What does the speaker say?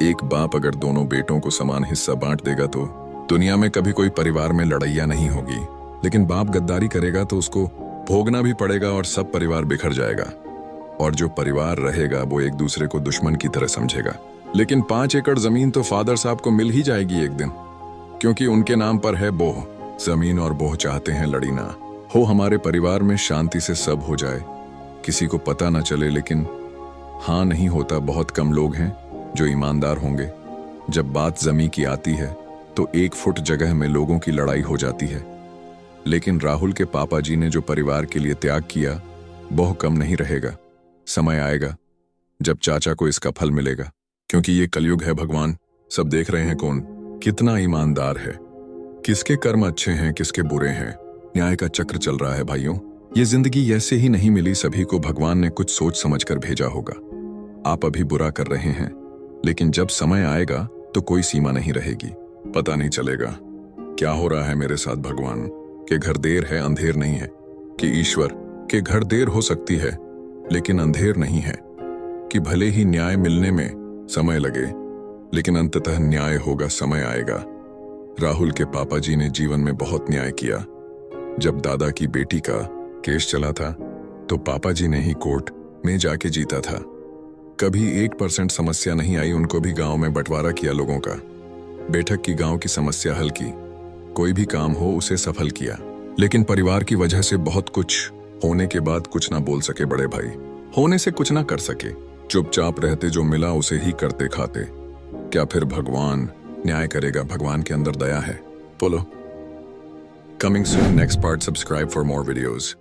एक बाप अगर दोनों बेटों को समान हिस्सा बांट देगा तो दुनिया में कभी कोई परिवार में लड़ाइयाँ नहीं होगी। लेकिन बाप गद्दारी करेगा तो उसको भोगना भी पड़ेगा और सब परिवार बिखर जाएगा। और जो परिवार रहेगा वो एक दूसरे को दुश्मन की तरह समझेगा। लेकिन 5 एकड़ जमीन तो फादर साहब को मिल ही जाएगी एक दिन, क्योंकि उनके नाम पर है बोह। जमीन और बोह चाहते हैं लड़ी ना हो, हमारे परिवार में शांति से सब हो जाए, किसी को पता ना चले। लेकिन हाँ, नहीं होता। बहुत कम लोग हैं जो ईमानदार होंगे। जब बात जमी की आती है तो 1 फुट जगह में लोगों की लड़ाई हो जाती है। लेकिन राहुल के पापा जी ने जो परिवार के लिए त्याग किया वो कम नहीं रहेगा। समय आएगा जब चाचा को इसका फल मिलेगा, क्योंकि ये कलयुग है भगवान। सब देख रहे हैं कौन कितना ईमानदार है, किसके कर्म अच्छे हैं, किसके बुरे हैं। न्याय का चक्र चल रहा है भाइयों। ये जिंदगी ऐसे ही नहीं मिली, सभी को भगवान ने कुछ सोच समझ कर भेजा होगा। आप अभी बुरा कर रहे हैं, लेकिन जब समय आएगा तो कोई सीमा नहीं रहेगी। पता नहीं चलेगा क्या हो रहा है मेरे साथ। भगवान के घर देर है, अंधेर नहीं है। कि ईश्वर के घर देर हो सकती है, लेकिन अंधेर नहीं है। कि भले ही न्याय मिलने में समय लगे, लेकिन अंततः न्याय होगा, समय आएगा। राहुल के पापा जी ने जीवन में बहुत न्याय किया। जब दादा की बेटी का केस चला था तो पापा जी ने ही कोर्ट में जाके जीता था। कभी 1% समस्या नहीं आई, उनको भी गांव में बंटवारा किया लोगों का। बैठक की, गांव की समस्या हल की। कोई भी काम हो उसे सफल किया। लेकिन परिवार की वजह से बहुत कुछ होने के बाद कुछ ना बोल सके बड़े भाई, होने से कुछ ना कर सके। चुपचाप रहते, जो मिला उसे ही करते खाते। क्या फिर भगवान न्याय करेगा? भगवान के अंदर दया है। बोलो। Coming soon next part. Subscribe for more videos.